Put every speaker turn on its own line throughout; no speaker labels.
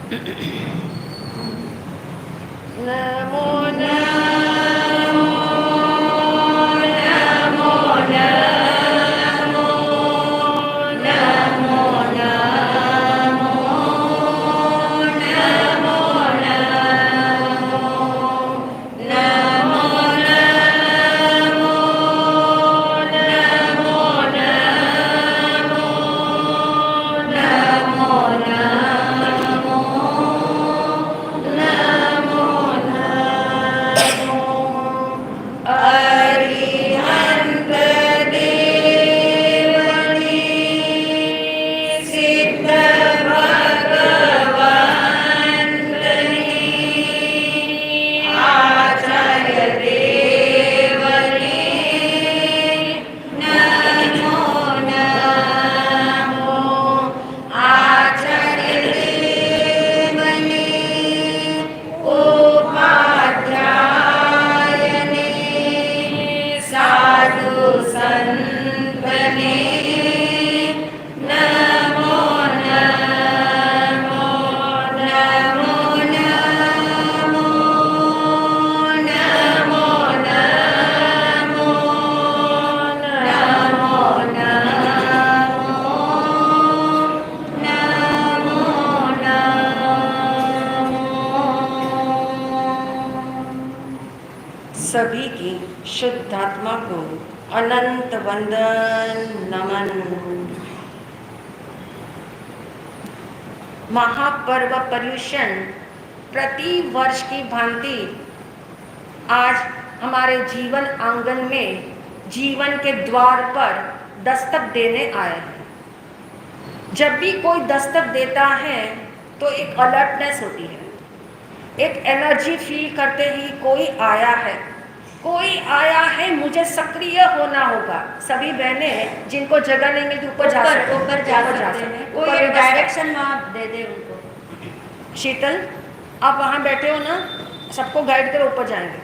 नमो नमो नमो नमो नमो नमो नमो नमो नमो अरिहंत देवनी सिद्ध भगवंतनी आचार्य देवनी नमो नमो आचार्य देवनी उपाध्यायनी साधु संतने नमो नमो नमो नमो नमो नमो नमो सभी की शुद्धात्मा को अनंत वंदन नमन। महापर्व पर्युषण प्रति वर्ष की भांति आज हमारे जीवन आंगन में जीवन के द्वार पर दस्तक देने आए हैं। जब भी कोई दस्तक देता है तो एक अलर्टनेस होती है, एक एनर्जी फील करते ही कोई आया है, मुझे सक्रिय होना होगा। सभी बहनें जिनको जगह नहीं मिलती ऊपर जा सकते हैं, कोई डायरेक्शन वहाँ दे दे उनको। शीतल, आप वहाँ बैठे हो ना, सबको गाइड कर ऊपर जाएंगे।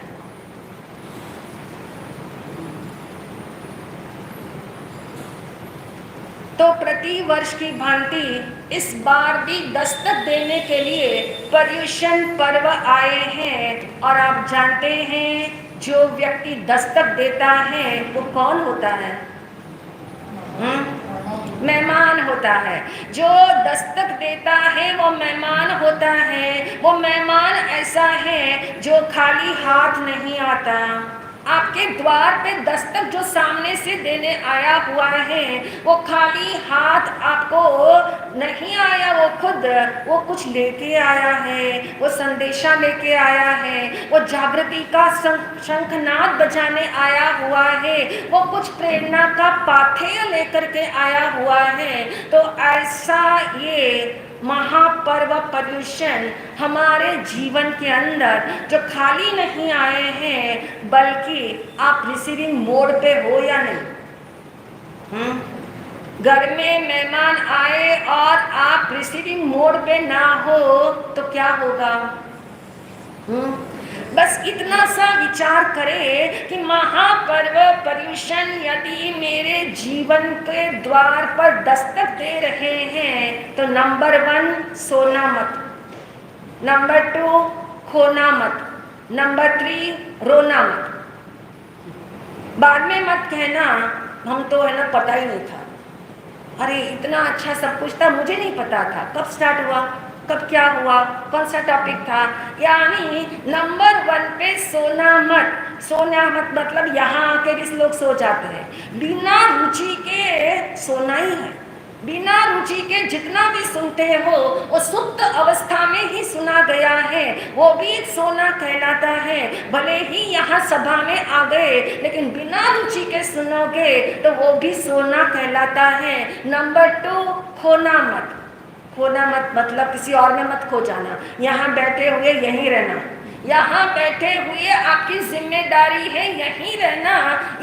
तो प्रति वर्ष की भांति इस बार भी दस्तक देने के लिए पर्युषण पर्व आए हैं। और आप जानते हैं जो व्यक्ति दस्तक देता है वो कौन होता है? मेहमान होता है। जो दस्तक देता है वो मेहमान होता है। वो मेहमान ऐसा है जो खाली हाथ नहीं आता। आपके द्वार पे दस्तक जो सामने से देने आया हुआ है वो खाली हाथ आपको नहीं आया, वो कुछ लेके आया है, वो संदेशा लेके आया है, वो जागृति का शंखनाद बजाने आया हुआ है, वो कुछ प्रेरणा का पाथेय लेकर के आया हुआ है। तो ऐसा ये महापर्व पर्युषण हमारे जीवन के अंदर जो खाली नहीं आए हैं, बल्कि आप रिसीविंग मोड पे हो या नहीं। घर में मेहमान आए और आप रिसीविंग मोड पे ना हो तो क्या होगा? बस इतना सा विचार करें कि महापर्व पर्युषण यदि मेरे जीवन के द्वार पर दस्तक दे रहे हैं तो नंबर 1 सोना मत, नंबर 2 खोना मत, नंबर 3 रोना मत। बाद में मत कहना हम तो है ना पता ही नहीं था, अरे इतना अच्छा सब कुछ था, मुझे नहीं पता था, कब स्टार्ट हुआ, कब क्या हुआ, कौन सा टॉपिक था। यानी नंबर 1 पे सोना मत मतलब यहाँ आके भी लोग सो जाते हैं। बिना रुचि के सोना ही है। बिना रुचि के जितना भी सुनते हो वो सुप्त अवस्था में ही सुना गया है, वो भी एक सोना कहलाता है। भले ही यहाँ सभा में आ गए लेकिन बिना रुचि के सुनोगे तो वो भी सोना कहलाता है। नंबर 2 खोना मत मतलब किसी और में मत खो जाना। यहाँ बैठे हुए यहीं रहना, यहाँ बैठे हुए आपकी जिम्मेदारी है यहीं रहना,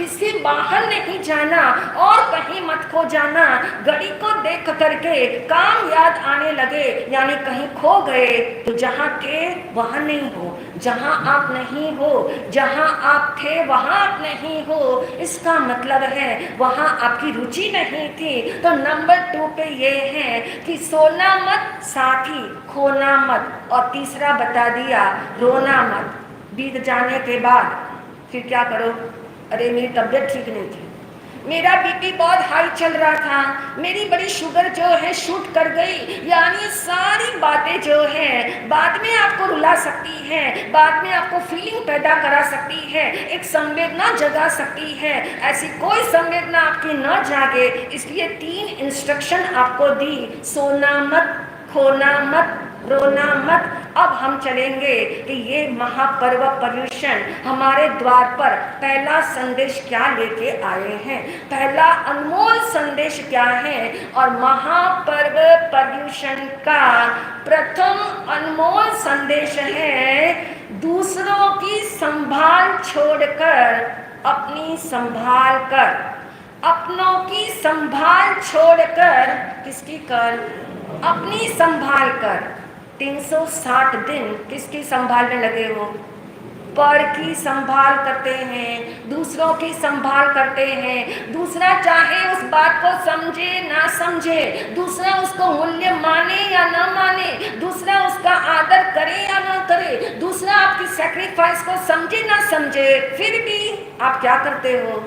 इससे बाहर नहीं जाना और कहीं मत खो जाना। घड़ी को देख करके काम याद आने लगे, यानी कहीं खो गए, तो जहाँ थे वहाँ नहीं हो, जहाँ आप नहीं हो, जहाँ आप थे वहाँ आप नहीं हो, इसका मतलब है वहाँ आपकी रुचि नहीं थी। तो नंबर 2 पे ये है कि सोना मत, साथ ही खोना मत, और तीसरा बता दिया रोना मत। बीत जाने के बाद फिर क्या करो, अरे मेरी तबीयत ठीक नहीं थी, मेरा बीपी बहुत हाई चल रहा था, मेरी बड़ी शुगर जो है शूट कर गई, यानी सारी बातें जो है बाद में आपको रुला सकती है, बाद में आपको फीलिंग पैदा करा सकती है, एक संवेदना जगा सकती है। ऐसी कोई संवेदना आपकी न जागे, इसलिए 3 इंस्ट्रक्शन आपको दी, सोना मत, खोना मत, रोना मत। अब हम चलेंगे कि ये महापर्व पर्युषण हमारे द्वार पर पहला संदेश क्या लेके आए हैं, पहला अनमोल संदेश क्या है। और महापर्व पर्युषण का प्रथम अनमोल संदेश है, दूसरों की संभाल छोड़कर अपनी संभाल कर, अपनों की संभाल छोड़कर किसकी कर, अपनी संभाल कर। 360 दिन किसकी संभाल में लगे हो, पर की संभाल करते हैं, दूसरों की संभाल करते हैं। दूसरा चाहे उस बात को समझे ना समझे, दूसरा उसको मूल्य माने या ना माने, दूसरा उसका आदर करे या ना करे, दूसरा आपकी सैक्रिफाइस को समझे ना समझे, फिर भी आप क्या करते हो,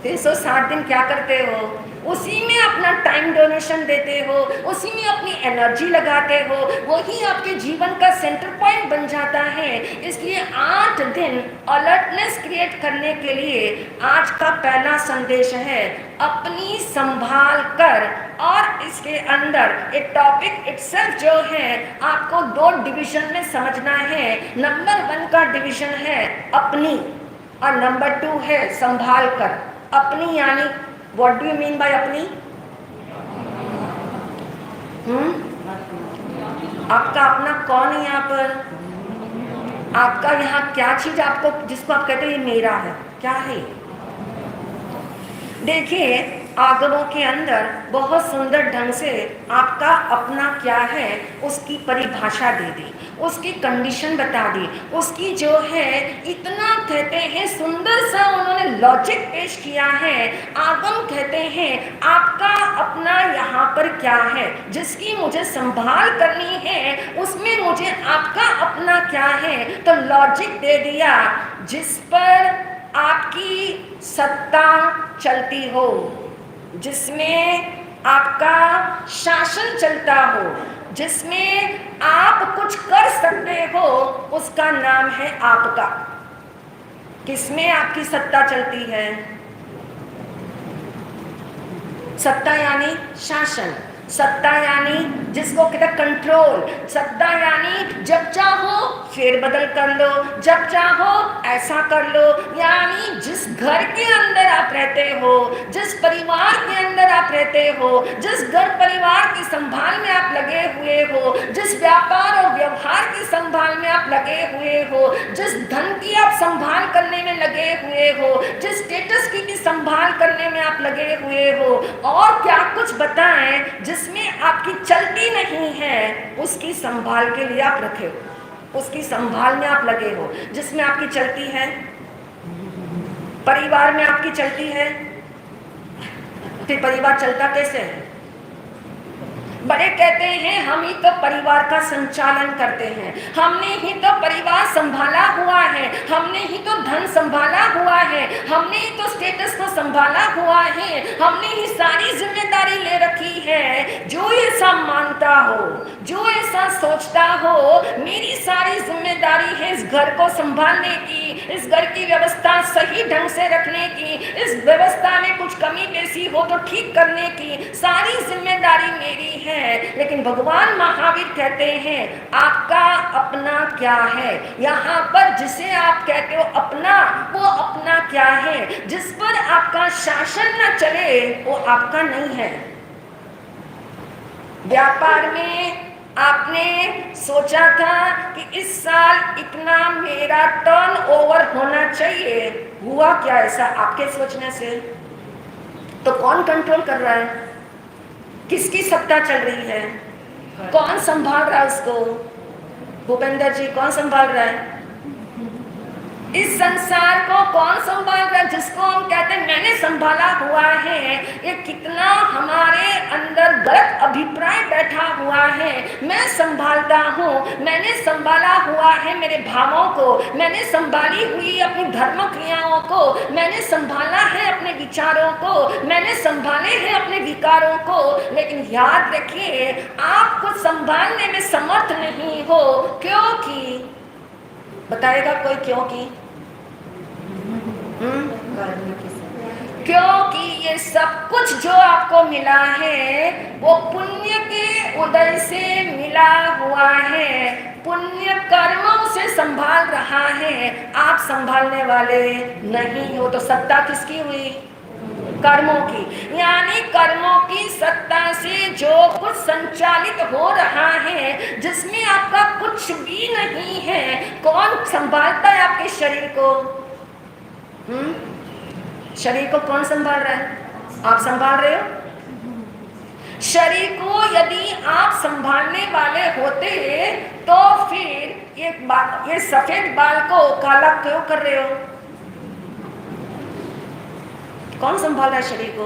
360 दिन क्या करते हो, उसी में अपना टाइम डोनेशन देते हो, उसी में अपनी एनर्जी लगाते हो, वही आपके जीवन का सेंटर पॉइंट बन जाता है। इसलिए 8 दिन अलर्टनेस क्रिएट करने के लिए आज का पहला संदेश है अपनी संभाल कर। और इसके अंदर एक टॉपिक इटसेल्फ जो है आपको 2 डिवीजन में समझना है। नंबर 1 का डिवीजन है अपनी, और नंबर 2 है संभाल कर। अपनी यानी what do you mean by अपनी? आपका अपना कौन है यहाँ पर? आपका यहाँ क्या चीज आपको, जिसको आप कहते हैं ये मेरा है, क्या है? देखिए आगमों के अंदर बहुत सुंदर ढंग से आपका अपना क्या है उसकी परिभाषा दे दी, उसकी कंडीशन बता दी, उसकी जो है इतना कहते हैं सुंदर सा उन्होंने लॉजिक पेश किया है। आगम कहते हैं आपका अपना यहाँ पर क्या है जिसकी मुझे संभाल करनी है, उसमें मुझे आपका अपना क्या है। तो लॉजिक दे दिया जिस पर आपकी सत्ता चलती हो, जिसमें आपका शासन चलता हो, जिसमें आप कुछ कर सकते हो, उसका नाम है आपका। किसमें आपकी सत्ता चलती है? सत्ता यानी शासन, सत्ता यानी जिसको कहते हैं कंट्रोल, सत्ता यानी जब चाहो फेर बदल कर लो, जब चाहो ऐसा कर लो। यानी जिस घर के अंदर आप रहते हो, जिस परिवार के अंदर आप रहते हो, जिस घर परिवार की संभाल में आप लगे हुए हो, जिस व्यापार और व्यवहार की संभाल में आप लगे हुए हो, जिस धन की आप संभाल करने में लगे हुए हो, जिस स्टेटस की भी संभाल करने में आप लगे हुए हो, और क्या कुछ बताएं जिसमें आपकी चलती नहीं है, उसकी संभाल के लिए आप रखे हो, उसकी संभाल में आप लगे हो। जिसमें आपकी चलती है, परिवार में आपकी चलती है, फिर परिवार चलता कैसे है? बड़े कहते हैं हम ही तो परिवार का संचालन करते हैं, हमने ही तो परिवार संभाला हुआ है, हमने ही तो धन संभाला हुआ है, हमने ही तो स्टेटस को संभाला हुआ है, हमने ही सारी जिम्मेदारी ले रखी है। जो ऐसा मानता हो, जो ऐसा सोचता हो मेरी सारी जिम्मेदारी है इस घर को संभालने की, इस घर की व्यवस्था सही ढंग से रखने की, इस व्यवस्था में कुछ कमी पेशी हो तो ठीक करने की, सारी जिम्मेदारी मेरी है। लेकिन भगवान महावीर कहते हैं आपका अपना क्या है। यहाँ पर जिसे आप कहते हो अपना, वो अपना क्या है? जिस पर आपका शासन न चले वो आपका नहीं है। व्यापार में आपने सोचा था कि इस साल इतना मेरा टर्नओवर होना चाहिए, हुआ क्या ऐसा आपके सोचने से? तो कौन कंट्रोल कर रहा है? किसकी सत्ता चल रही है? कौन संभाल रहा है उसको? भूपेंद्र जी, कौन संभाल रहा है इस संसार को? कौन संभाल रहा है? जिसको हम कहते हैं मैंने संभाला हुआ है, ये कितना हमारे अंदर गलत अभिप्राय बैठा हुआ है। मैं संभालता हूँ, मैंने संभाला हुआ है मेरे भावों को, मैंने संभाली हुई अपनी धर्म क्रियाओं को, मैंने संभाला है अपने विचारों को, मैंने संभाले हैं अपने विकारों को। लेकिन याद रखिए, आप कुछ संभालने में समर्थ नहीं हो। क्योंकि बताएगा कोई क्योंकि? क्योंकि ये सब कुछ जो आपको मिला है वो पुण्य के उदय से मिला हुआ है, पुण्य कर्मों से संभाल रहा है। आप संभालने वाले नहीं हो। तो सत्ता किसकी हुई? कर्मों की। यानी कर्मों की सत्ता से जो कुछ संचालित हो रहा है, जिसमें आपका कुछ भी नहीं है, कौन संभालता है आपके शरीर को? शरीर को कौन संभाल रहा है? आप संभाल रहे हो? शरीर को यदि आप संभालने वाले होते तो फिर ये सफेद बाल को काला क्यों कर रहे हो? कौन संभाल रहा है शरीर को?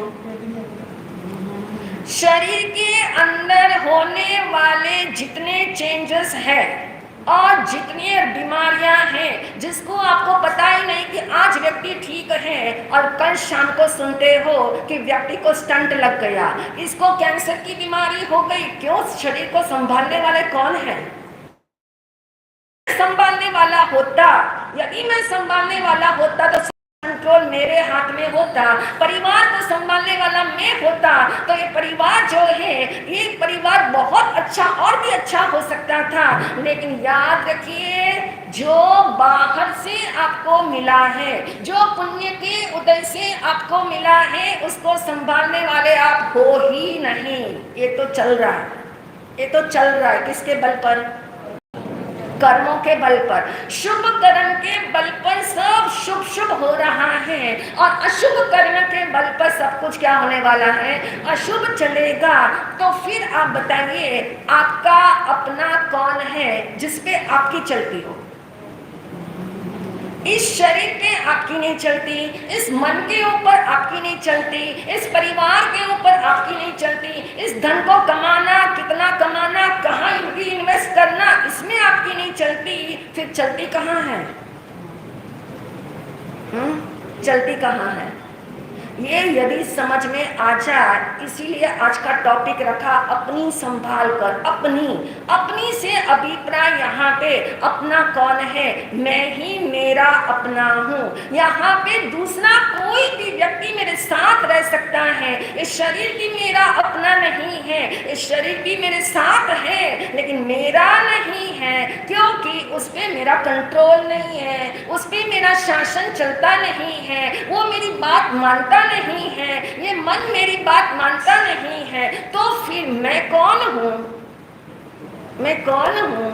शरीर के अंदर होने वाले जितने चेंजेस हैं और जितनी बीमारियां हैं, जिसको आपको पता ही नहीं कि आज व्यक्ति ठीक है और कल शाम को सुनते हो कि व्यक्ति को स्टंट लग गया, इसको कैंसर की बीमारी हो गई। क्यों? शरीर को संभालने वाले कौन है? संभालने वाला होता, यदि मैं संभालने वाला होता तो कंट्रोल मेरे हाथ में होता, परिवार को संभालने वाला मैं होता, तो ये परिवार जो है, ये परिवार बहुत अच्छा और भी अच्छा हो सकता था। लेकिन याद रखिए, जो बाहर से आपको मिला है, जो पुण्य के उदय से आपको मिला है, उसको संभालने वाले आप हो ही नहीं। ये तो चल रहा है, ये तो चल रहा है किसके बल पर? कर्मों के बल पर। शुभ कर्म के बल पर सब शुभ शुभ हो रहा है और अशुभ कर्म के बल पर सब कुछ क्या होने वाला है? अशुभ चलेगा। तो फिर आप बताइए, आपका अपना कौन है जिसपे आपकी चलती हो? इस शरीर पे आपकी नहीं चलती, इस मन के ऊपर आपकी नहीं चलती, इस परिवार के ऊपर आपकी नहीं चलती, इस धन को कमाना, कितना कमाना, कहाँ इन्वेस्ट करना, इसमें आपकी नहीं चलती। फिर चलती कहाँ है? चलती कहाँ है? ये यदि समझ में आ जाए, इसीलिए आज का टॉपिक रखा अपनी संभाल कर। अपनी से अभिप्राय यहाँ पे अपना कौन है? मैं ही मेरा अपना हूँ। यहाँ पे दूसरा कोई भी व्यक्ति मेरे साथ रह सकता है। इस शरीर भी मेरा अपना नहीं है, इस शरीर भी मेरे साथ है, लेकिन मेरा नहीं है, क्योंकि उस पर मेरा कंट्रोल नहीं है, उस पर मेरा शासन चलता नहीं है, वो मेरी बात मानता नहीं है, ये मन मेरी बात मानता नहीं है। तो फिर मैं कौन हूँ? मैं कौन हूँ?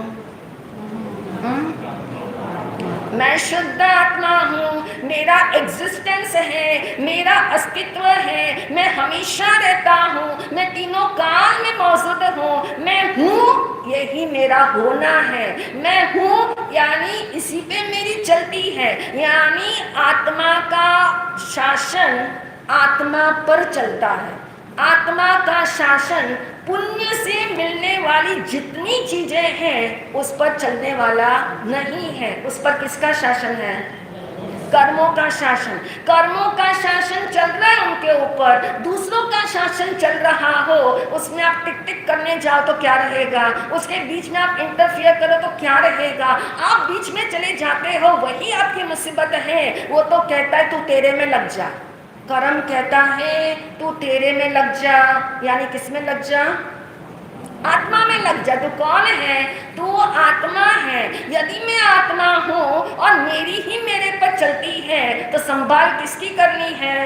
मैं शुद्ध आत्मा हूँ, मेरा एग्जिस्टेंस है, मेरा अस्तित्व है, मैं हमेशा रहता हूँ, मैं तीनों काल में मौजूद हूँ, मैं हूँ, यही मेरा होना है। मैं हूँ यानी इसी पे मेरी चलती है। यानी आत्मा का शासन आत्मा पर चलता है। आत्मा का शासन पुण्य से मिलने वाली जितनी चीजें हैं उस पर चलने वाला नहीं है। उस पर किसका शासन है? कर्मों का शासन। कर्मों का शासन चल रहा है उनके ऊपर। दूसरों का शासन चल रहा हो, उसमें आप टिक टिक करने जाओ तो क्या रहेगा? उसके बीच में आप इंटरफियर करो तो क्या रहेगा? आप बीच में चले जाते हो, वही आपकी मुसीबत है। वो तो कहता है तू तेरे में लग जा। कर्म कहता है तू तेरे में लग जा, यानी किस में लग जा? आत्मा में लग जा। तू कौन है? तू आत्मा है। यदि मैं आत्मा हूँ और मेरी ही मेरे पर चलती है तो संभाल किसकी करनी है?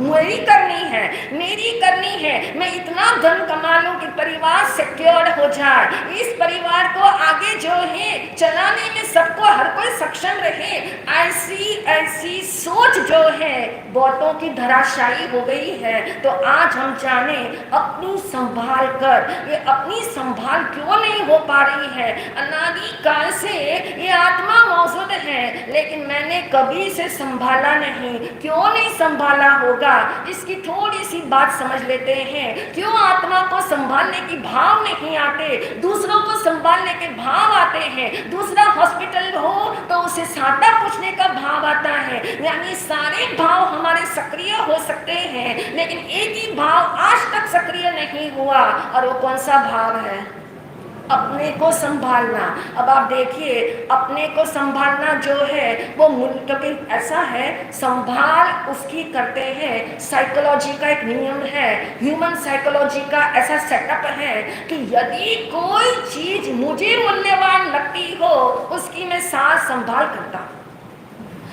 मेरी करनी है, मेरी करनी है। मैं इतना धन कमा लूं कि परिवार सिक्योर हो जाए, इस परिवार को आगे जो है चलाने में सबको हर कोई सक्षम रहे। ऐसी ऐसी सोच जो है बहुतों की धराशायी हो गई है। तो आज हम जाने अपनी संभाल कर, ये अपनी संभाल क्यों नहीं हो पा रही है। अनादि काल से ये आत्मा मौजूद है, लेकिन मैंने कभी इसे संभाला नहीं। क्यों नहीं संभाला होगा, इसकी थोड़ी सी बात समझ लेते हैं। क्यों आत्मा को संभालने की भाव नहीं आते, दूसरों को संभालने के भाव आते हैं। दूसरा हॉस्पिटल हो तो उसे सादा पूछने का भाव आता है। यानी सारे भाव हमारे सक्रिय हो सकते हैं, लेकिन एक ही भाव आज तक सक्रिय नहीं हुआ, और वो कौन सा भाव है? अपने को संभालना। अब आप देखिए, अपने को संभालना जो है वो क्योंकि ऐसा है, संभाल उसकी करते हैं। साइकोलॉजी का एक नियम है, ह्यूमन साइकोलॉजी का ऐसा सेटअप है कि यदि कोई चीज मुझे मूल्यवान लगती हो, उसकी मैं सार संभाल करता हूं।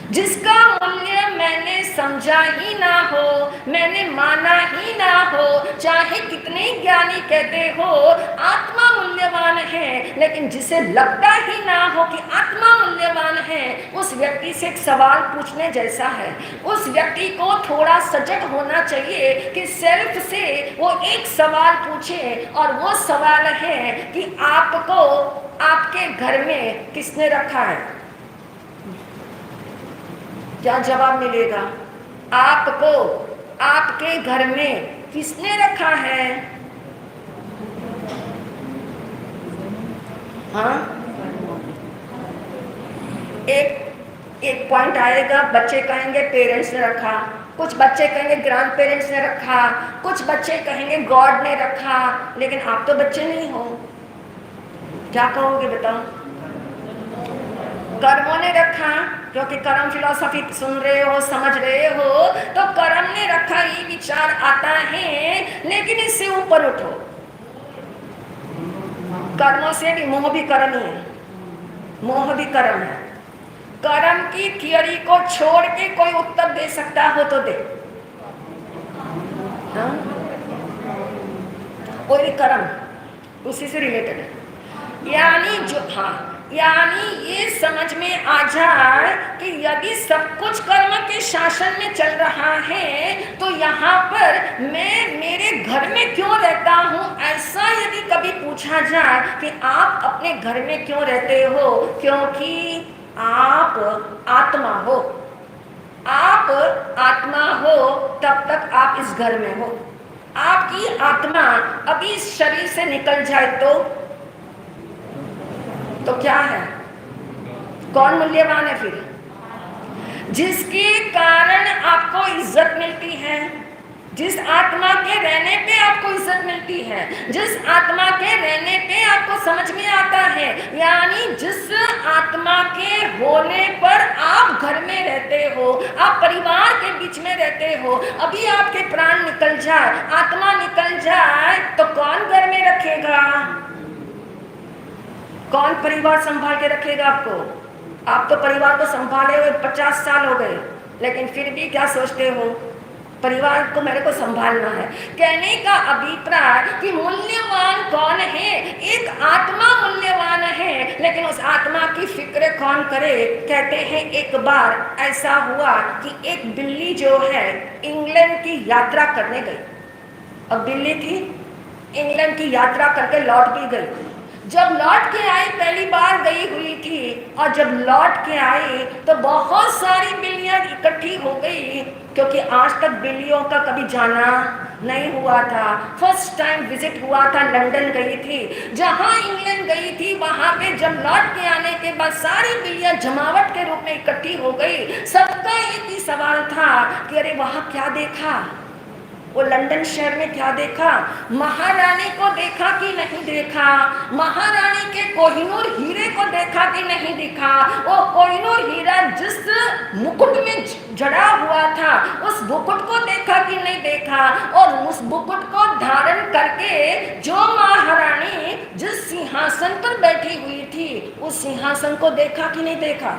जिसका मूल्य मैंने समझा ही ना हो, मैंने माना ही ना हो, चाहे कितने ज्ञानी कहते हो आत्मा मूल्यवान है, लेकिन जिसे लगता ही ना हो कि आत्मा मूल्यवान है, उस व्यक्ति से एक सवाल पूछने जैसा है। उस व्यक्ति को थोड़ा सजग होना चाहिए कि सेल्फ से वो एक सवाल पूछे, और वो सवाल है कि आपको आपके घर में किसने रखा है? क्या जवाब मिलेगा? आपको आपके घर में किसने रखा है? हाँ, एक पॉइंट आएगा, बच्चे कहेंगे पेरेंट्स ने रखा, कुछ बच्चे कहेंगे ग्रैंड पेरेंट्स ने रखा, कुछ बच्चे कहेंगे गॉड ने रखा। लेकिन आप तो बच्चे नहीं हो, क्या कहोगे बताओ? कर्मों ने रखा, क्योंकि कर्म फिलॉसफी सुन रहे हो, समझ रहे हो, तो कर्म ने रखा ये विचार आता है। लेकिन इससे ऊपर उठो, कर्मों से भी मोह भी कर्म ही है, मोह भी कर्म है। कर्म की थियरी को छोड़ के कोई उत्तर दे सकता हो तो दे। हाँ? कोई भी कर्म उसी से रिलेटेड है। यानी जो, हाँ, यानी ये समझ में आ जाए कि यदि सब कुछ कर्म के शासन में चल रहा है, तो यहाँ पर मैं मेरे घर में क्यों रहता हूँ? ऐसा यदि कभी पूछा जाए कि आप अपने घर में क्यों रहते हो? क्योंकि आप आत्मा हो। आप आत्मा हो तब तक आप इस घर में हो। आपकी आत्मा अभी इस शरीर से निकल जाए तो क्या है? कौन मूल्यवान है फिर? जिसके कारण आपको इज्जत मिलती है, जिस आत्मा के रहने पे आपको इज्जत मिलती है, जिस आत्मा के रहने पे आपको समझ में आता है, यानी जिस आत्मा के होने पर आप घर में रहते हो, आप परिवार के बीच में रहते हो। अभी आपके प्राण निकल जाए, आत्मा निकल जाए, तो कौन घर में रखेगा? कौन परिवार संभाल के रखेगा आपको? आप तो परिवार को संभाले हुए 50 साल हो गए, लेकिन फिर भी क्या सोचते हो? परिवार को मेरे को संभालना है। कहने का अभिप्राय कि मूल्यवान कौन है? एक आत्मा मूल्यवान है, लेकिन उस आत्मा की फिक्र कौन करे? कहते हैं एक बार ऐसा हुआ कि एक बिल्ली जो है इंग्लैंड की यात्रा करने गई। अब बिल्ली थी, इंग्लैंड की यात्रा करके लौट भी गई। जब लौट के आई, पहली बार गई हुई थी, और जब लौट के आई तो बहुत सारी बिल्लियां इकट्ठी हो गई, क्योंकि आज तक बिल्लियों का कभी जाना नहीं हुआ था। फर्स्ट टाइम विजिट हुआ था, लंदन गई थी। जहां इंग्लैंड गई थी वहां पे जब लौट के आने के बाद सारी बिल्लियां जमावट के रूप में इकट्ठी हो गई। सबका एक ही सवाल था कि अरे वहां क्या देखा? वो लंदन शहर में क्या देखा? महारानी को देखा कि नहीं देखा? महारानी के कोहिनूर हीरे को देखा कि नहीं देखा? वो कोहिनूर हीरा जिस मुकुट में जड़ा हुआ था, उस मुकुट को देखा कि नहीं देखा? और उस मुकुट को धारण करके जो महारानी जिस सिंहासन पर बैठी हुई थी, उस सिंहासन को देखा कि नहीं देखा?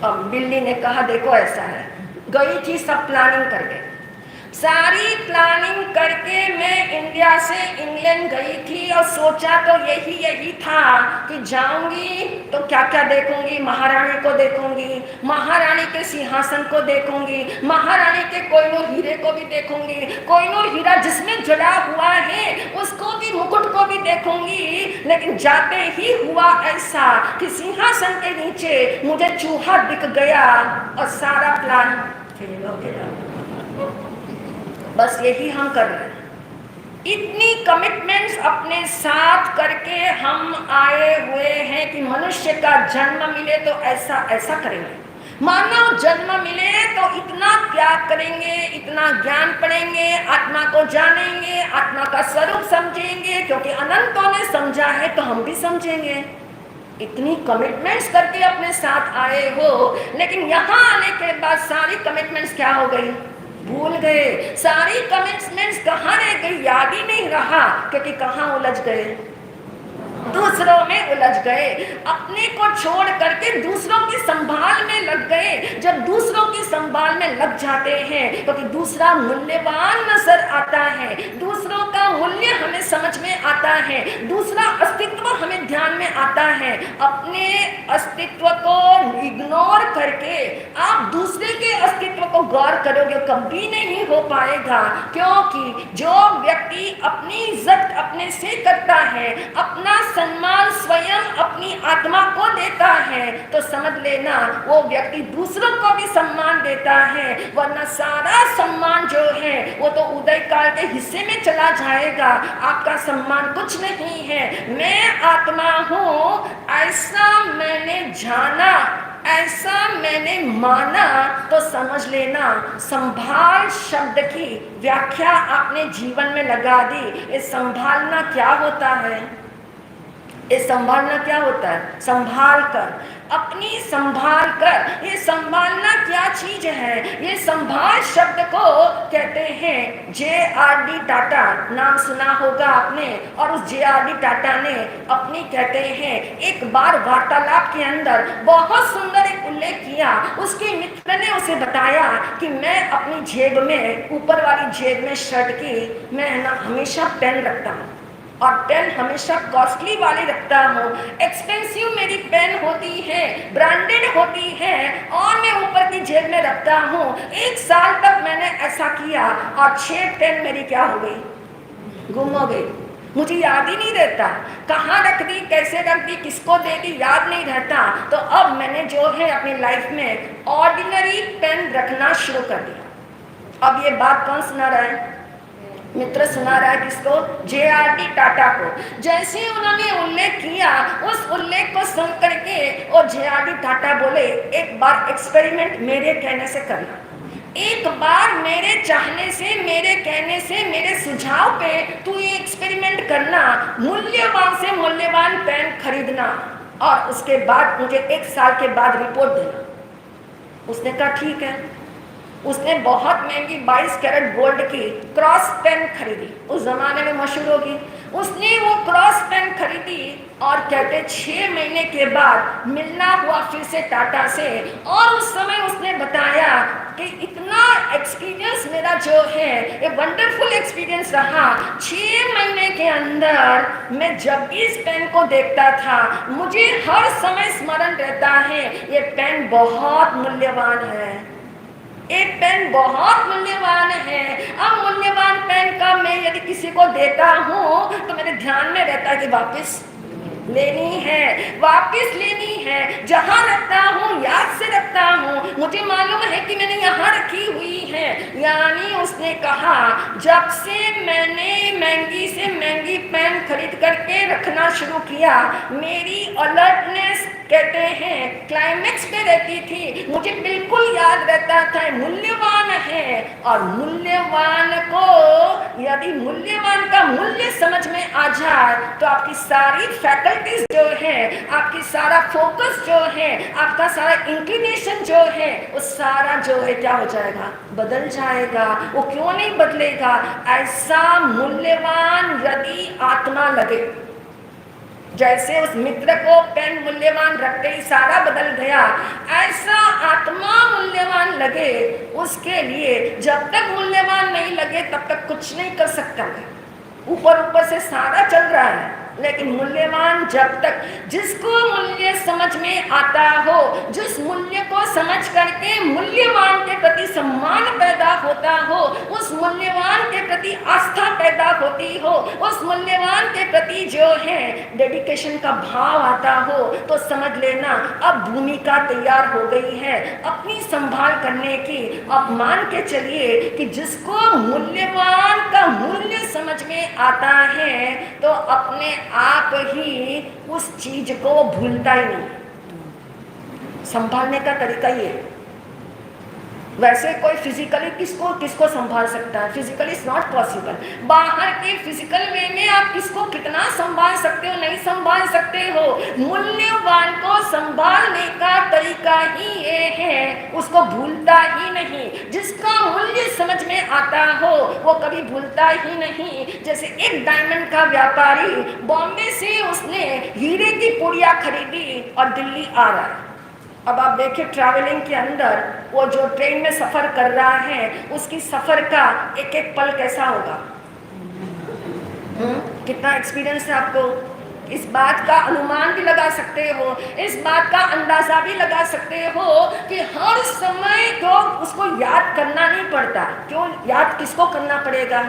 अब बिल्ली ने कहा देखो ऐसा है, गई थी सब प्लानिंग करके, सारी प्लानिंग करके मैं इंडिया से इंग्लैंड गई थी और सोचा तो यही था कि जाऊंगी तो क्या क्या देखूंगी, महारानी को देखूंगी, महारानी के सिंहासन को देखूंगी, महारानी के कोहिनूर हीरे को भी देखूंगी, कोहिनूर हीरा जिसमें जड़ा हुआ है उसको भी, मुकुट को भी देखूंगी। लेकिन जाते ही हुआ ऐसा कि सिंहासन के नीचे मुझे चूहा दिख गया और सारा प्लान फेल हो गया। बस यही हम कर रहे हैं। इतनी कमिटमेंट्स अपने साथ करके हम आए हुए हैं कि मनुष्य का जन्म मिले तो ऐसा ऐसा करेंगे, मानव जन्म मिले तो इतना त्याग करेंगे, इतना ज्ञान पढ़ेंगे, आत्मा को जानेंगे, आत्मा का स्वरूप समझेंगे, क्योंकि अनंतों ने समझा है तो हम भी समझेंगे। इतनी कमिटमेंट्स करके अपने साथ आए हो, लेकिन यहाँ आने के बाद सारी कमिटमेंट्स क्या हो गई, भूल गए। सारी कमिटमेंट्स कहाँ रह गई, याद ही नहीं रहा, क्योंकि कहाँ उलझ गए, दूसरों में उलझ गए, अपने को छोड़ करके दूसरों की संभाल में लग गए। जब दूसरों की संभाल में लग जाते हैं तो दूसरा मूल्यवान नजर आता है, दूसरों का मूल्य हमें समझ में आता है, दूसरा अस्तित्व हमें ध्यान में आता है। अपने अस्तित्व को इग्नोर करके आप दूसरे के अस्तित्व को गौर करोगे, कभी नहीं हो पाएगा। क्योंकि जो व्यक्ति अपनी इज्जत अपने से करता है, अपना सम्मान स्वयं अपनी आत्मा को देता है, तो समझ लेना वो व्यक्ति दूसरों को भी सम्मान देता है। वरना सारा सम्मान जो है वो तो उदय काल के हिस्से में चला जाएगा, आपका सम्मान कुछ नहीं है। मैं आत्मा हूँ ऐसा मैंने जाना, ऐसा मैंने माना, तो समझ लेना संभाल शब्द की व्याख्या आपने जीवन में लगा दी। ये संभालना क्या होता है, ये संभालना क्या होता है, संभाल कर, अपनी संभाल कर। ये संभालना क्या चीज है, ये संभाल शब्द को कहते हैं J.R.D. टाटा, नाम सुना होगा आपने। और उस J.R.D. टाटा ने अपनी कहते हैं एक बार वार्तालाप के अंदर बहुत सुंदर एक उल्लेख किया। उसके मित्र ने उसे बताया कि मैं अपनी जेब में, ऊपर वाली जेब में शर्ट की मैं ना हमेशा पेन रखता हूँ, और पेन हमेशा कॉस्टली वाली रखता हूँ, एक्सपेंसिव मेरी पेन होती है, ब्रांडेड होती है, और मैं ऊपर की जेब में रखता हूँ। 1 साल तक मैंने ऐसा किया और 6 पेन मेरी क्या हो गई, गुम हो गई। मुझे याद ही नहीं रहता कहाँ रख दी, कैसे रख दी, किसको दे दी, याद नहीं रहता। तो अब मैंने जो है अपनी लाइफ में ऑर्डिनरी पेन रखना शुरू कर दिया। अब ये बात कौन सुना रहा है, मित्र सुना रहा है, किसको, J.R.D. टाटा को। जैसे उन्होंने उल्लेख किया, उस उल्लेख को सुन करके और J.R.D. टाटा बोले एक बार एक्सपेरिमेंट मेरे कहने से करना, एक बार मेरे चाहने से, मेरे कहने से, मेरे सुझाव पे तू ये एक्सपेरिमेंट करना, मूल्यवान से मूल्यवान पेन खरीदना, और उसके बाद मुझे 1 साल के बाद रिपोर्ट देना। उसने कहा ठीक है। उसने बहुत महंगी 22 कैरेट गोल्ड की क्रॉस पेन खरीदी, उस जमाने में मशहूर होगी। उसने वो क्रॉस पेन खरीदी और कहते 6 महीने के बाद मिलना हुआ फिर से टाटा से, और उस समय उसने बताया कि इतना एक्सपीरियंस मेरा जो है ये वंडरफुल एक्सपीरियंस रहा। 6 महीने के अंदर मैं जब इस पेन को देखता था मुझे हर समय स्मरण रहता है ये पेन बहुत मूल्यवान है, एक पेन बहुत मूल्यवान है। अब मूल्यवान पेन का मैं यदि किसी को देता हूँ तो मेरे ध्यान में रहता है कि वापस लेनी है, वापस लेनी है। जहाँ रखता हूँ याद से रखता हूँ, मुझे मालूम है कि मैंने यहाँ रखी हुई है। यानी उसने कहा जब से मैंने महंगी से महंगी पेन खरीद करके रखना शुरू किया, मेरी अलर्टनेस कहते हैं क्लाइमेक्स पे रहती थी। मुझे बिल्कुल याद रहता था मूल्यवान है, और मूल्यवान को यदि मूल्यवान का मूल्य समझ में आ जाए तो आपकी सारी फैकल्टीज जो है, आपकी सारा फोकस जो है, आपका सारा इंक्लिनेशन जो है, वो सारा जो है क्या हो जाएगा, बदल जाएगा। वो क्यों नहीं बदलेगा, ऐसा मूल्यवान यदि आत्मा लगे, जैसे उस मित्र को पेन मूल्यवान रखते ही सारा बदल गया, ऐसा आत्मा मूल्यवान लगे उसके लिए जब तक मूल्यवान नहीं लगे तब तक कुछ नहीं कर सकता है। ऊपर ऊपर से सारा चल रहा है, लेकिन मूल्यवान जब तक, जिसको मूल्य समझ में आता हो, जिस मूल्य को समझ करके मूल्यवान के प्रति सम्मान पैदा होता हो, उस मूल्यवान के प्रति आस्था पैदा होती हो, उस मूल्यवान के प्रति जो है डेडिकेशन का भाव आता हो, तो समझ लेना अब भूमिका तैयार हो गई है अपनी संभाल करने की। अब मान के चलिए कि जिसको मूल्यवान का मूल्य समझ में आता है तो अपने आप ही उस चीज को भूलता ही नहीं। संभालने का तरीका ये है। वैसे कोई फिजिकली किसको संभाल सकता है? Physically is not possible. बाहर के फिजिकल वे में आप किसको कितना संभाल सकते हो? नहीं संभाल सकते हो। मूल्यवान को संभालने का तरीका ही ये है, उसको भूलता ही नहीं। जिसका मूल्य समझ में आता हो वो कभी भूलता ही नहीं। जैसे एक डायमंड का व्यापारी बॉम्बे से उसने हीरे की पुड़िया खरीदी और दिल्ली आ रहा है। अब आप देखिए ट्रैवलिंग के अंदर वो जो ट्रेन में सफर कर रहा है उसकी सफर का एक एक पल कैसा होगा? कितना एक्सपीरियंस है आपको? इस बात का अनुमान भी लगा सकते हो, इस बात का अंदाजा भी लगा सकते हो कि हर समय को उसको याद करना नहीं पड़ता। क्यों याद किसको करना पड़ेगा?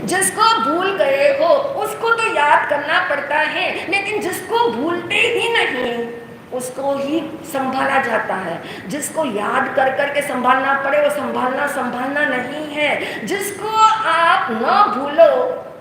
जिसको भूल गए हो उसको तो याद करना पड़ता है, लेकिन जिसको भूलते ही नहीं उसको ही संभाला जाता है। जिसको याद कर करके संभालना पड़े वो संभालना नहीं है। जिसको आप न भूलो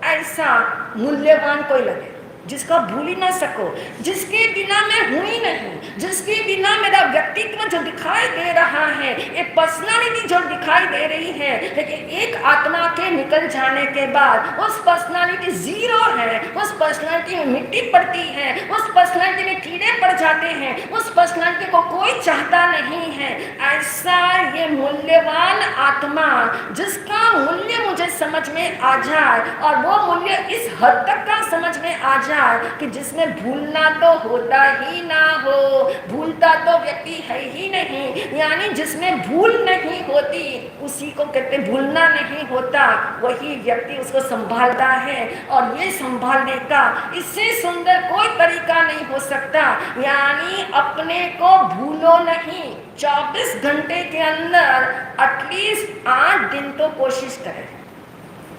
ऐसा मूल्यवान कोई लगे, जिसका भूल ही ना सको, जिसके बिना मैं हूं ही नहीं, जिसके बिना मेरा व्यक्तित्व जो दिखाई दे रहा है, एक पर्सनालिटी जो दिखाई दे रही है, लेकिन एक आत्मा के निकल जाने के बाद उस पर्सनालिटी जीरो है, उस पर्सनालिटी में मिट्टी पड़ती है, उस पर्सनालिटी में कीड़े पड़ जाते हैं, उस पर्सनालिटी को कोई चाहता नहीं है। ऐसा ये मूल्यवान आत्मा जिसका मूल्य मुझे समझ में आ जाए, और वो मूल्य इस हद तक का समझ में आ जाए कि जिसमें भूलना तो होता ही ना हो, भूलता तो व्यक्ति है ही नहीं, यानी जिसमें भूल नहीं होती उसी को कहते भूलना नहीं होता, वही व्यक्ति उसको संभालता है। और ये संभालने का इससे सुंदर कोई तरीका नहीं हो सकता। यानी अपने को भूलो नहीं, 24 घंटे के अंदर एटलीस्ट 8 दिन तो कोशिश करें,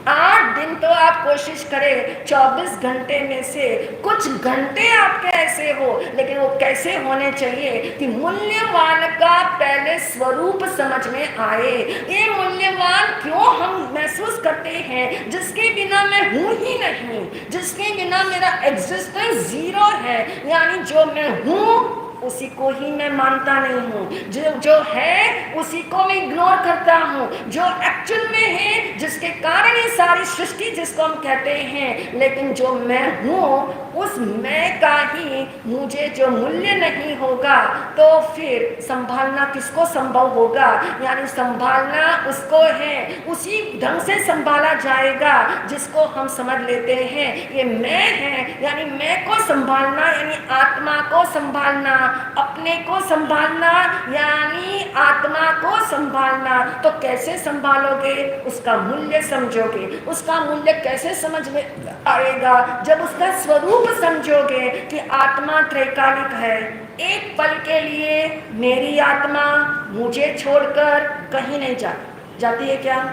8 दिन तो आप कोशिश करें। 24 घंटे में से कुछ घंटे आपके ऐसे हो, लेकिन वो कैसे होने चाहिए कि मूल्यवान का पहले स्वरूप समझ में आए। ये मूल्यवान क्यों हम महसूस करते हैं? जिसके बिना मैं हूं ही नहीं, जिसके बिना मेरा एग्जिस्टेंस जीरो है, यानी जो मैं हूं उसी को ही मैं मानता नहीं हूँ, जो है उसी को मैं इग्नोर करता हूँ, जो एक्चुअल में है, जिसके कारण ये सारी सृष्टि जिसको हम कहते हैं। लेकिन जो मैं हूँ उस मैं का ही मुझे जो मूल्य नहीं होगा तो फिर संभालना किसको संभव होगा? यानी संभालना उसको है, उसी ढंग से संभाला जाएगा जिसको हम समझ लेते हैं ये मैं है। यानी मैं को संभालना यानी आत्मा को संभालना, अपने को संभालना यानी आत्मा को संभालना। तो कैसे संभालोगे? उसका मूल्य समझोगे। उसका मूल्य कैसे समझ में आएगा? जब उसका स्वरूप समझोगे कि आत्मा त्रैकालिक है। एक पल के लिए मेरी आत्मा मुझे छोड़कर कहीं नहीं जाती है क्या?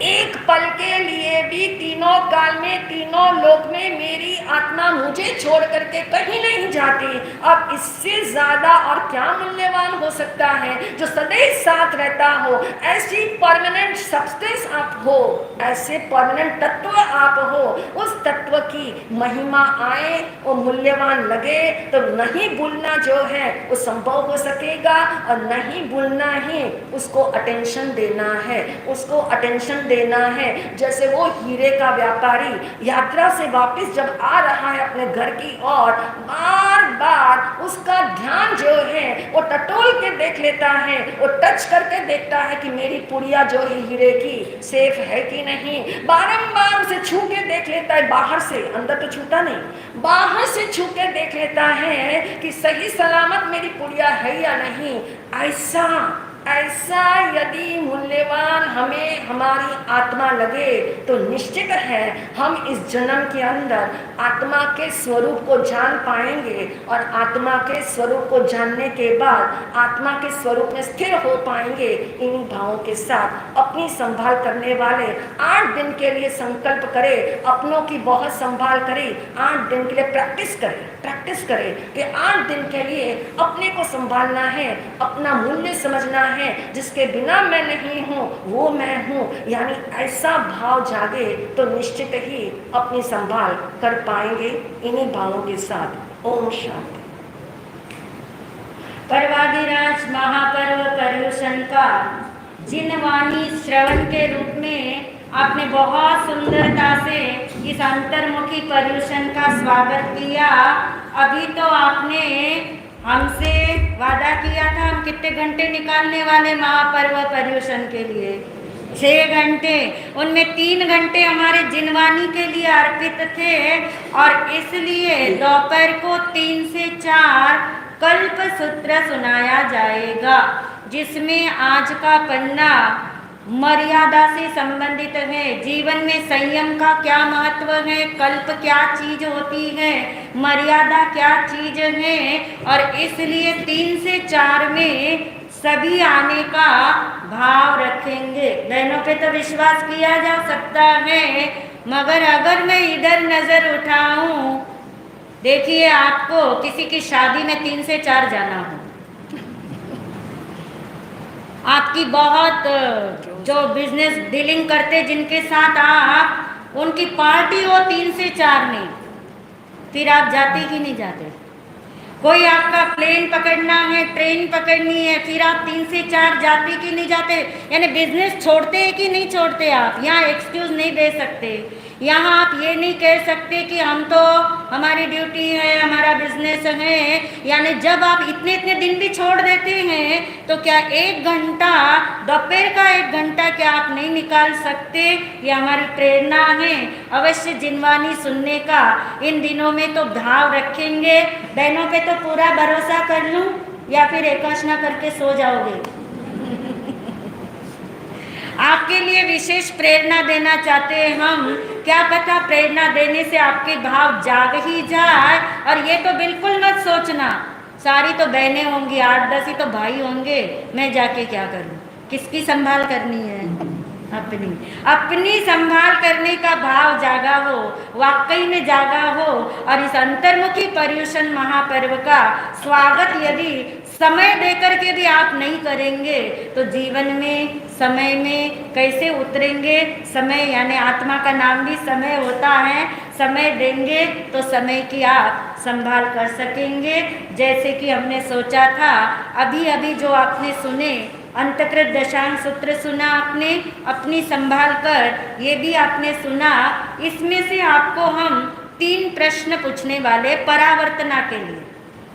एक पल के लिए भी तीनों काल में तीनों लोक में मेरी आत्मा मुझे छोड़ करके कहीं नहीं जाती। अब इससे ज्यादा और क्या मूल्यवान हो सकता है? जो सदैव साथ रहता हो, ऐसी परमानेंट सब्सटेंस आप हो, ऐसे परमानेंट तत्व आप हो, उस तत्व की महिमा आए, वो मूल्यवान लगे तो नहीं भूलना जो है वो संभव हो सकेगा, और नहीं भूलना ही उसको अटेंशन देना है। उसको अटेंशन देना है। जैसे वो हीरे का व्यापारी यात्रा से वापस जब आ रहा है अपने घर की ओर, बार बार उसका ध्यान जो है वो टटोल के देख लेता है, वो टच करके देखता है कि मेरी पुड़िया जो है हीरे की सेफ है कि नहीं। बारंबार उसे छू के देख लेता है, बाहर से, अंदर तो छूता नहीं, बाहर से छू के देख लेता है कि सही सलामत मेरी पुड़िया है या नहीं। ऐसा यदि मूल्यवान हमें हमारी आत्मा लगे तो निश्चित है हम इस जन्म के अंदर आत्मा के स्वरूप को जान पाएंगे, और आत्मा के स्वरूप को जानने के बाद आत्मा के स्वरूप में स्थिर हो पाएंगे। इन्हीं भावों के साथ अपनी संभाल करने वाले 8 दिन के लिए संकल्प करें, अपनों की बहुत संभाल करें, 8 दिन के लिए प्रैक्टिस करें कि 8 दिन के लिए अपने को संभालना है, अपना मूल्य समझना है। जिसके बिना मैं नहीं हूँ वो मैं हूँ, यानी ऐसा भाव जागे तो निश्चित ही अपनी संभाल कर पाएंगे। इन्हीं भावों के साथ ओम शांति।
पर्वाधिराज महापर्व पर्युषण का जिनवाणी श्रवण के रूप में आपने बहुत सुंदरता से इस अंतर्मुखी पर्युषण का स्वागत किया। अभी तो आपने हमसे वादा किया था हम कितने घंटे निकालने वाले महापर्व पर्युषण के लिए, 6 घंटे, उनमें 3 घंटे हमारे जिनवाणी के लिए अर्पित थे, और इसलिए दोपहर को 3 से 4 कल्प सूत्र सुनाया जाएगा, जिसमें आज का पन्ना मर्यादा से संबंधित है। जीवन में संयम का क्या महत्व है, कल्प क्या चीज होती है, मर्यादा क्या चीज है, और इसलिए 3 से 4 में सभी आने का भाव रखेंगे। बहनों पे तो विश्वास किया जा सकता है, मगर अगर मैं इधर नजर उठाऊं, देखिए आपको किसी की शादी में 3 से 4 जाना हो, आपकी बहुत जो बिजनेस डीलिंग करते जिनके साथ आप, उनकी पार्टी हो 3 से 4 में, फिर आप जाते कि नहीं जाते? कोई आपका प्लेन पकड़ना है, ट्रेन पकड़नी है, फिर आप 3 से 4 जाते कि नहीं जाते? यानी बिजनेस छोड़ते हैं कि नहीं छोड़ते? आप यहाँ एक्सक्यूज नहीं दे सकते, यहाँ आप ये नहीं कह सकते कि हम तो, हमारी ड्यूटी है, हमारा बिजनेस है। यानी जब आप इतने इतने दिन भी छोड़ देते हैं तो क्या 1 घंटा, दोपहर का 1 घंटा क्या आप नहीं निकाल सकते? ये हमारी प्रेरणा है अवश्य जिनवाणी सुनने का। इन दिनों में तो भाव रखेंगे। बहनों पे तो पूरा भरोसा कर लूं या फिर एकाशना करके सो जाओगे? आपके लिए विशेष प्रेरणा देना चाहते हैं हम। क्या पता प्रेरणा देने से आपके भाव जाग ही जाए। और ये तो बिल्कुल मत सोचना सारी तो बहनें होंगी, 8-10 ही तो भाई होंगे, मैं जाके क्या करूं? किसकी संभाल करनी है? अपनी संभाल करने का भाव जागा हो, वाकई में जागा हो। और इस अंतर्मुखी पर्युषण महापर्व का स्वागत यदि समय देकर के भी आप नहीं करेंगे तो जीवन में, समय में कैसे उतरेंगे? समय यानी आत्मा का नाम भी समय होता है। समय देंगे तो समय की आप संभाल कर सकेंगे। जैसे कि हमने सोचा था, अभी अभी जो आपने सुने अंतकृत दशांश सूत्र सुना आपने, अपनी संभाल कर ये भी आपने सुना। इसमें से आपको हम 3 प्रश्न पूछने वाले परावर्तना के लिए।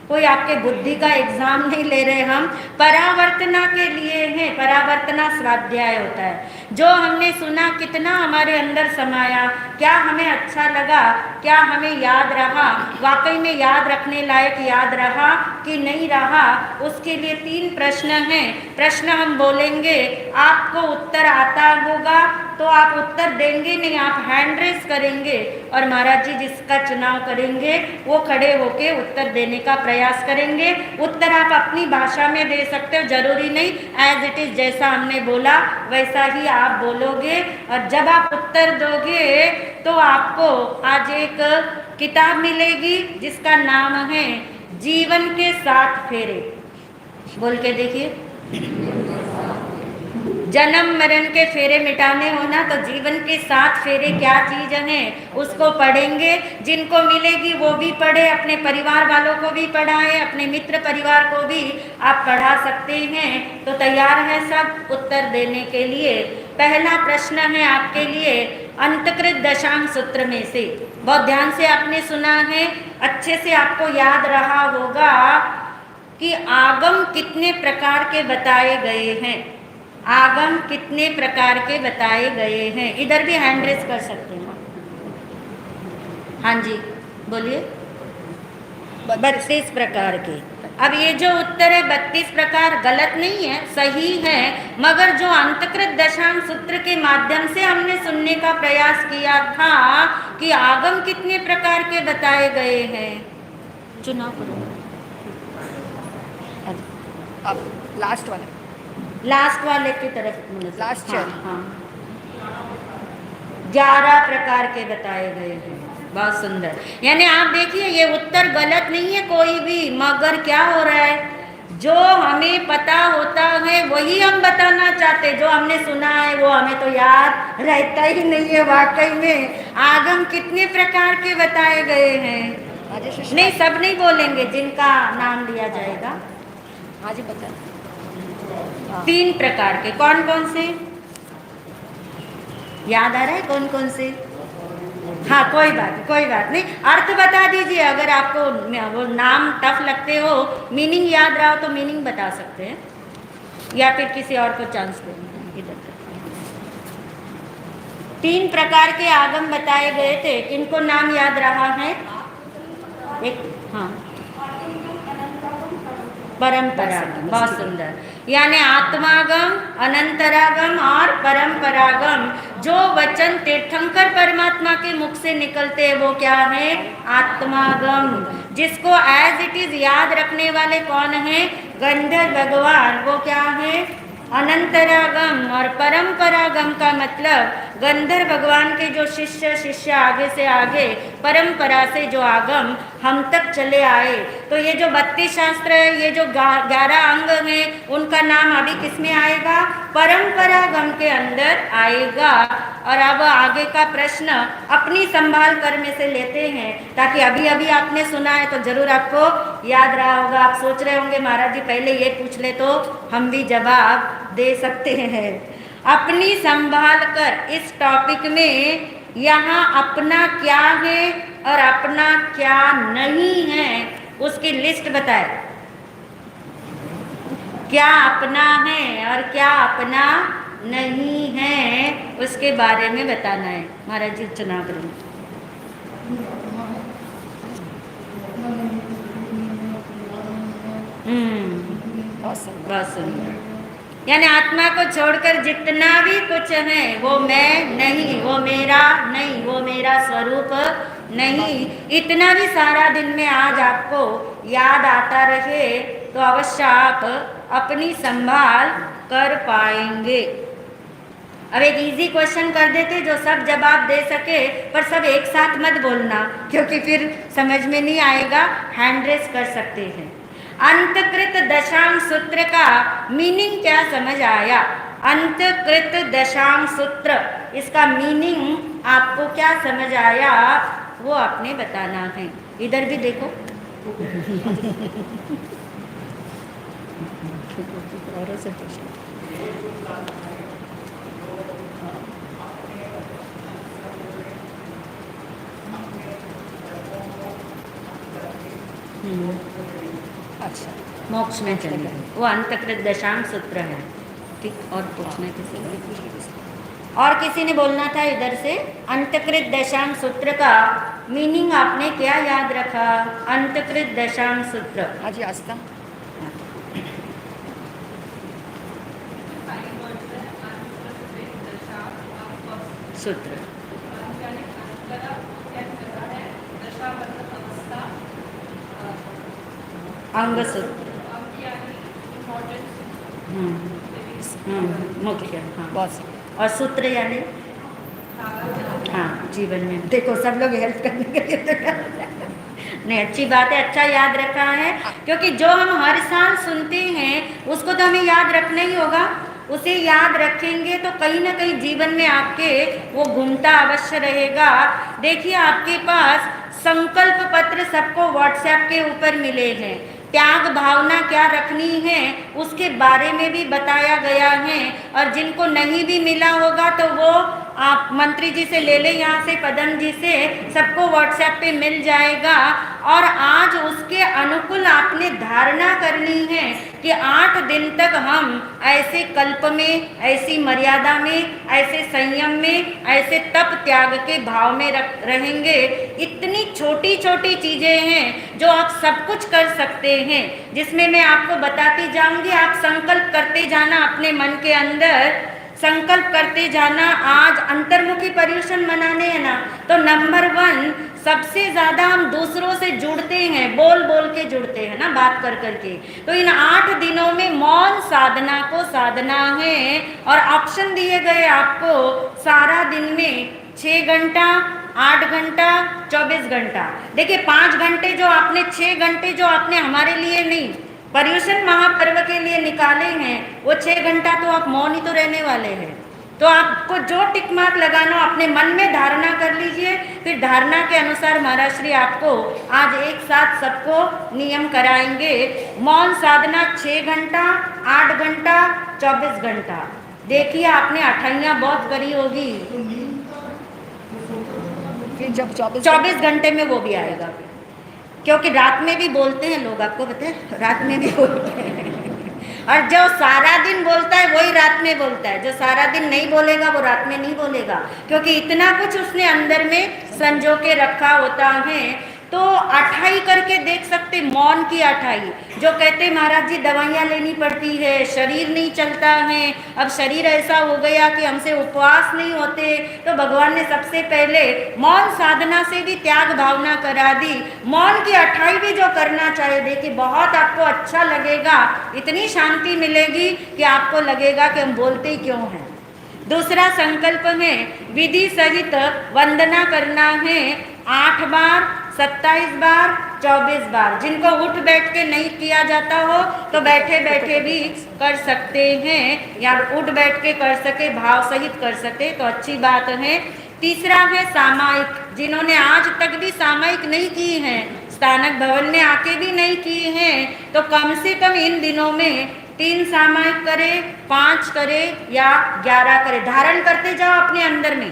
कोई आपके बुद्धि का एग्जाम नहीं ले रहे हम, परावर्तना के लिए है। परावर्तना स्वाध्याय होता है। जो हमने सुना कितना हमारे अंदर समाया, क्या हमें अच्छा लगा, क्या हमें याद रहा, वाकई में याद रखने लायक याद रहा कि नहीं रहा, उसके लिए 3 प्रश्न हैं। प्रश्न हम बोलेंगे, आपको उत्तर आता होगा तो आप उत्तर देंगे, नहीं आप हैंड रेस करेंगे और महाराज जी जिसका चुनाव करेंगे वो खड़े होके उत्तर देने का प्रयास करेंगे। उत्तर आप अपनी भाषा में दे सकते हो, जरूरी नहीं एज इट इज जैसा हमने बोला वैसा ही आप बोलोगे। और जब आप उत्तर दोगे तो आपको आज एक किताब मिलेगी जिसका नाम है जीवन के 7 फेरे। बोल के देखिए, जन्म मरण के फेरे मिटाने हो ना तो जीवन के 7 फेरे क्या चीज हैं उसको पढ़ेंगे। जिनको मिलेगी वो भी पढ़े, अपने परिवार वालों को भी पढ़ाएं, अपने मित्र परिवार को भी आप पढ़ा सकते हैं। तो तैयार है सब उत्तर देने के लिए? पहला प्रश्न है आपके लिए अंतकृत दशांग सूत्र में से। बहुत ध्यान से आपने सुना है, अच्छे से आपको याद रहा होगा कि आगम कितने प्रकार के बताए गए हैं। आगम कितने प्रकार के बताए गए हैं। इधर भी हैंड रेस कर सकते हैं। हाँ जी बोलिए। 32 प्रकार के। अब ये जो उत्तर है 32 प्रकार गलत नहीं है, सही है, मगर जो अंतकृत दशांग सूत्र के माध्यम से हमने सुनने का प्रयास किया था कि आगम कितने प्रकार के बताए गए हैं, चुनाव करो।
अब लास्ट वाले
की तरफ
लास्ट
हाँ 11 प्रकार के बताए गए हैं। बहुत सुंदर। यानी आप देखिए ये उत्तर गलत नहीं है कोई भी, मगर क्या हो रहा है, जो हमें पता होता है वही हम बताना चाहते, जो हमने सुना है वो हमें तो याद रहता ही नहीं है। वाकई में आगम कितने प्रकार के बताए गए हैं। नहीं सब नहीं बोलेंगे, जिनका नाम लिया जाएगा।
हाँ जी बता।
3 प्रकार के। कौन कौन से याद आ रहा है, कौन कौन से? हाँ कोई बात नहीं, अर्थ बता दीजिए। अगर आपको वो नाम टफ लगते हो, मीनिंग याद रहा हो तो मीनिंग बता सकते हैं, या फिर किसी और को चांस देंगे। इधर 3 प्रकार के आगम बताए गए थे, किनको नाम याद रहा है? एक हाँ परंपरागम। बहुत सुंदर। यानी आत्मागम, अनंतरागम और परंपरागम। जो वचन तीर्थंकर परमात्मा के मुख से निकलते हैं वो क्या है? आत्मागम। जिसको एज इट इज याद रखने वाले कौन है? गंधर्व भगवान। वो क्या है? अनंतरागम। और परंपरागम का मतलब गंधर्व भगवान के जो शिष्य आगे से आगे परंपरा से जो आगम हम तक चले आए। तो ये जो 32 शास्त्र है, ये जो 11 अंग हैं, उनका नाम अभी किसमें आएगा? परंपरागम के अंदर आएगा। और अब आगे का प्रश्न अपनी संभाल कर में से लेते हैं, ताकि अभी अभी आपने सुना है तो जरूर आपको याद रहा होगा। आप सोच रहे होंगे महाराज जी पहले ये पूछ ले तो हम भी जवाब दे सकते हैं। अपनी संभाल कर इस टॉपिक में यहाँ अपना क्या है और अपना क्या नहीं है उसकी लिस्ट बताए। क्या अपना है और क्या अपना नहीं है उसके बारे में बताना है। महाराज जी चुनाव करेंगे। बहुत सुंदर। यानी आत्मा को छोड़कर जितना भी कुछ है वो मैं नहीं, वो मेरा नहीं, वो मेरा स्वरूप नहीं। इतना भी सारा दिन में आज आपको याद आता रहे तो अवश्य आप अपनी संभाल कर पाएंगे। अब एक इजी क्वेश्चन कर देते जो सब जवाब दे सके, पर सब एक साथ मत बोलना क्योंकि फिर समझ में नहीं आएगा। हैंड रेस कर सकते हैं। अंतकृत दशांग सूत्र का मीनिंग क्या समझ आया? अंतकृत दशांग सूत्र, इसका मीनिंग आपको क्या समझ आया वो आपने बताना है। इधर भी देखो। अच्छा मोक्ष में चले वो अंतकृत दशांग सूत्र है। ठीक। और पूछना किसी ने? और किसी ने बोलना था इधर से। अंतकृत दशांग सूत्र का मीनिंग आपने क्या याद रखा? अंतकृत दशांग सूत्र।
हाँ जी आस्था।
सूत्र अंग सूत्र मुख्य। हाँ बहुत। और सूत्र यानी हाँ जीवन में देखो सब लोग हेल्प करने के लिए नहीं, अच्छी बात है, अच्छा याद रखा है। क्योंकि जो हम हर साल सुनते हैं उसको तो हमें याद रखना ही होगा। उसे याद रखेंगे तो कहीं ना कहीं जीवन में आपके वो घूमता अवश्य रहेगा। देखिए आपके पास संकल्प पत्र सबको व्हाट्सएप के ऊपर मिले हैं। त्याग भावना क्या रखनी है उसके बारे में भी बताया गया है। और जिनको नहीं भी मिला होगा तो वो आप मंत्री जी से ले लें, यहाँ से पदम जी से, सबको व्हाट्सएप पे मिल जाएगा। और आज उसके अनुकूल आपने धारणा करनी है कि 8 दिन तक हम ऐसे कल्प में, ऐसी मर्यादा में, ऐसे संयम में, ऐसे तप त्याग के भाव में रहेंगे। इतनी छोटी छोटी चीजें हैं जो आप सब कुछ कर सकते हैं, जिसमें मैं आपको बताती जाऊंगी। आप संकल्प करते जाना, अपने मन के अंदर संकल्प करते जाना। आज अंतर्मुखी पर्युषण मनाने हैं ना, तो नंबर 1 सबसे ज्यादा हम दूसरों से जुड़ते हैं, बोल बोल के जुड़ते हैं ना, बात कर करके। तो इन 8 दिनों में मौन साधना को साधना है। और ऑप्शन दिए गए आपको सारा दिन में 6 घंटा, 8 घंटा, 24 घंटा। देखिए 5 घंटे जो आपने, 6 घंटे जो आपने हमारे लिए नहीं, पर्युषण महापर्व के लिए निकाले हैं, वो 6 घंटा तो आप मौन ही तो रहने वाले हैं। तो आपको जो टिक मार्क लगाना अपने मन में धारणा कर लीजिए। फिर धारणा के अनुसार महाराज श्री आपको आज एक साथ सबको नियम कराएंगे। मौन साधना 6 घंटा, 8 घंटा, 24 घंटा। देखिए आपने अठाइयाँ बहुत करी होगी,
फिर जब
24 घंटे में वो भी आएगा। क्योंकि रात में भी बोलते हैं लोग, आपको पता है, रात में भी बोलते हैं। और जो सारा दिन बोलता है वही रात में बोलता है, जो सारा दिन नहीं बोलेगा वो रात में नहीं बोलेगा, क्योंकि इतना कुछ उसने अंदर में संजो के रखा होता है। तो 28 करके देख सकते, मौन की 28। जो कहते महाराज जी दवाइयाँ लेनी पड़ती है, शरीर नहीं चलता है, अब शरीर ऐसा हो गया कि हमसे उपवास नहीं होते, तो भगवान ने सबसे पहले मौन साधना से भी त्याग भावना करा दी। मौन की 28 भी जो करना चाहे, देखिए बहुत आपको अच्छा लगेगा, इतनी शांति मिलेगी कि आपको लगेगा कि हम बोलते ही क्यों हैं। दूसरा संकल्प है विधि सहित वंदना करना है 8 बार, 27 बार, 24 बार। जिनको उठ बैठ के नहीं किया जाता हो तो बैठे बैठे भी कर सकते हैं, या उठ बैठ के कर सके, भाव सहित कर सके तो अच्छी बात है। तीसरा है सामायिक। जिन्होंने आज तक भी सामायिक नहीं की है, स्थानक भवन में आके भी नहीं की है, तो कम से कम इन दिनों में 3 सामायिक करे, 5 करे या 11 करे, धारण करते जाओ अपने अंदर में।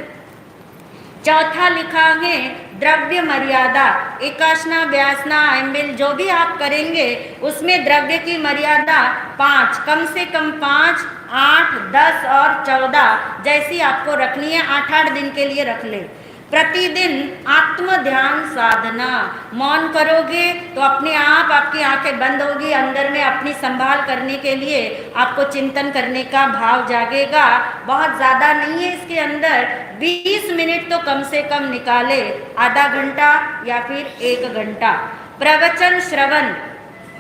चौथा लिखा है द्रव्य मर्यादा। एकाशना, व्यासना, एम्बिल जो भी आप करेंगे उसमें द्रव्य की मर्यादा 5, कम से कम 5, 8, 10 और 14 जैसी आपको रखनी है। 8-8 दिन के लिए रख ले। प्रतिदिन आत्म ध्यान साधना। मौन करोगे तो अपने आप आपकी आंखें बंद होगी, अंदर में अपनी संभाल करने के लिए आपको चिंतन करने का भाव जागेगा। बहुत ज़्यादा नहीं है इसके अंदर, 20 मिनट तो कम से कम निकाले, आधा घंटा या फिर 1 घंटा। प्रवचन श्रवण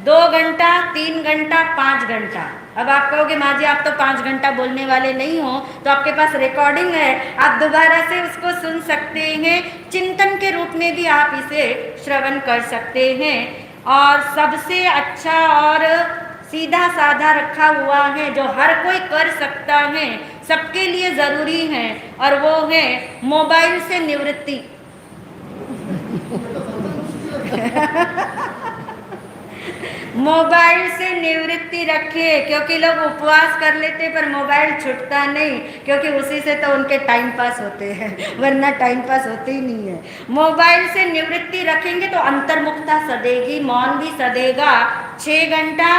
2 घंटा, 3 घंटा, 5 घंटा। अब आप कहोगे माँ जी आप तो 5 घंटा बोलने वाले नहीं हो, तो आपके पास रिकॉर्डिंग है, आप दोबारा से उसको सुन सकते हैं। चिंतन के रूप में भी आप इसे श्रवण कर सकते हैं। और सबसे अच्छा और सीधा साधा रखा हुआ है जो हर कोई कर सकता है, सबके लिए ज़रूरी है, और वो है मोबाइल से निवृत्ति। मोबाइल से निवृत्ति रखिए, क्योंकि लोग उपवास कर लेते पर मोबाइल छूटता नहीं, क्योंकि उसी से तो उनके टाइम पास होते हैं, वरना टाइम पास होते ही नहीं है। मोबाइल से निवृत्ति रखेंगे तो अंतर्मुखता सदेगी, मौन भी सदेगा। 6 घंटा,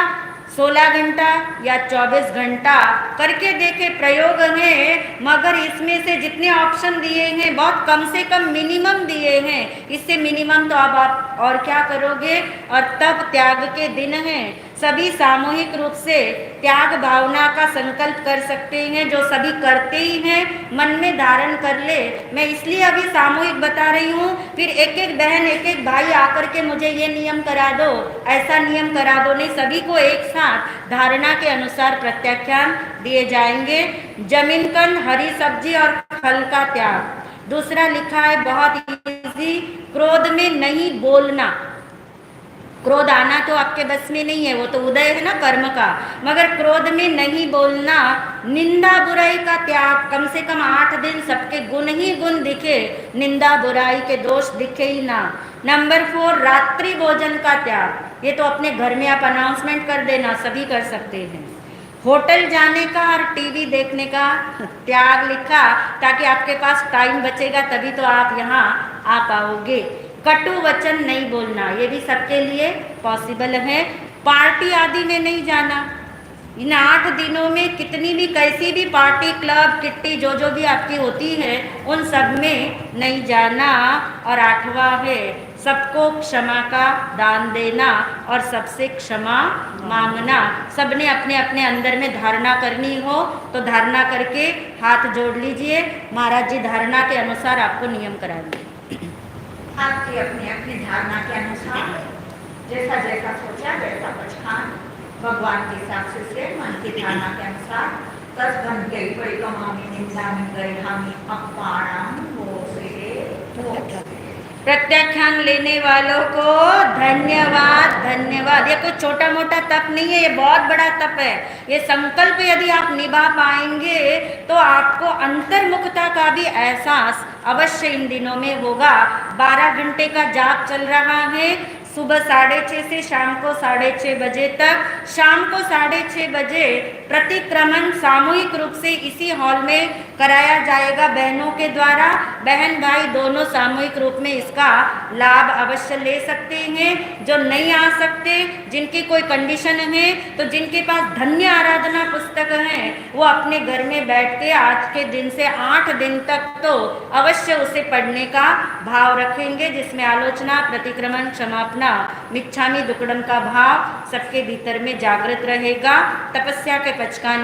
16 घंटा या 24 घंटा करके देखे, प्रयोग है। मगर इसमें से जितने ऑप्शन दिए हैं बहुत कम से कम मिनिमम दिए हैं, इससे मिनिमम तो अब आप और क्या करोगे। और तब त्याग के दिन हैं, सभी सामूहिक रूप से त्याग भावना का संकल्प कर सकते हैं, जो सभी करते ही हैं, मन में धारण कर ले। मैं इसलिए अभी सामूहिक बता रही हूँ, फिर एक एक बहन, एक एक भाई आकर के मुझे ये नियम करा दो, ऐसा नियम करा दो, नहीं, सभी को एक साथ धारणा के अनुसार प्रत्याख्यान दिए जाएंगे। जमीन कन, हरी सब्जी और फल का त्याग। दूसरा लिखा है बहुत इजी, क्रोध में नहीं बोलना। क्रोध आना तो आपके बस में नहीं है, वो तो उदय है ना कर्म का, मगर क्रोध में नहीं बोलना। निंदा बुराई का त्याग, कम से कम 8 दिन सबके गुण ही गुण दिखे, निंदा बुराई के दोष दिखे ही ना। नंबर 4 रात्रि भोजन का त्याग। ये तो अपने घर में आप अनाउंसमेंट कर देना, सभी कर सकते हैं। होटल जाने का और टीवी देखने का त्याग लिखा, ताकि आपके पास टाइम बचेगा, तभी तो आप यहाँ आ पाओगे। कटु वचन नहीं बोलना, ये भी सबके लिए पॉसिबल है। पार्टी आदि में नहीं जाना। इन 8 दिनों में कितनी भी कैसी भी पार्टी, क्लब, किट्टी जो भी आपकी होती है, उन सब में नहीं जाना। और 8वां है सबको क्षमा का दान देना और सबसे क्षमा मांगना। सबने अपने अपने अंदर में धारणा करनी हो तो धारणा करके हाथ जोड़ लीजिए। महाराज जी धारणा के अनुसार आपको नियम कराएंगे।
आपकी अपनी अपनी धारणा के अनुसार जैसा जैसा सोचा वैसा पछान भगवान के हिसाब से मन की धारणा के अनुसार 10 घंटे परिक्रमामी निंदामी गरिहामी अपमानम वो से
प्रत्याख्यान लेने वालों को धन्यवाद धन्यवाद। ये कोई छोटा मोटा तप नहीं है, ये बहुत बड़ा तप है। ये संकल्प यदि आप निभा पाएंगे तो आपको अंतर्मुखता का भी एहसास अवश्य इन दिनों में होगा। 12 घंटे का जाप चल रहा है, सुबह 6:30 से शाम को 6:30 बजे तक। शाम को 6:30 बजे प्रतिक्रमण सामूहिक रूप से इसी हॉल में कराया जाएगा बहनों के द्वारा। बहन भाई दोनों सामूहिक रूप में इसका लाभ अवश्य ले सकते हैं। जो नहीं आ सकते, जिनकी कोई कंडीशन है, तो जिनके पास धन्य आराधना पुस्तक है, वो अपने घर में बैठ के आज के दिन से 8 दिन तक तो अवश्य उसे पढ़ने का भाव रखेंगे, जिसमें आलोचना, प्रतिक्रमण, क्षमापना, मिच्छामी दुक्कडम का भाव सबके भीतर में जागृत रहेगा। तपस्या के पचकान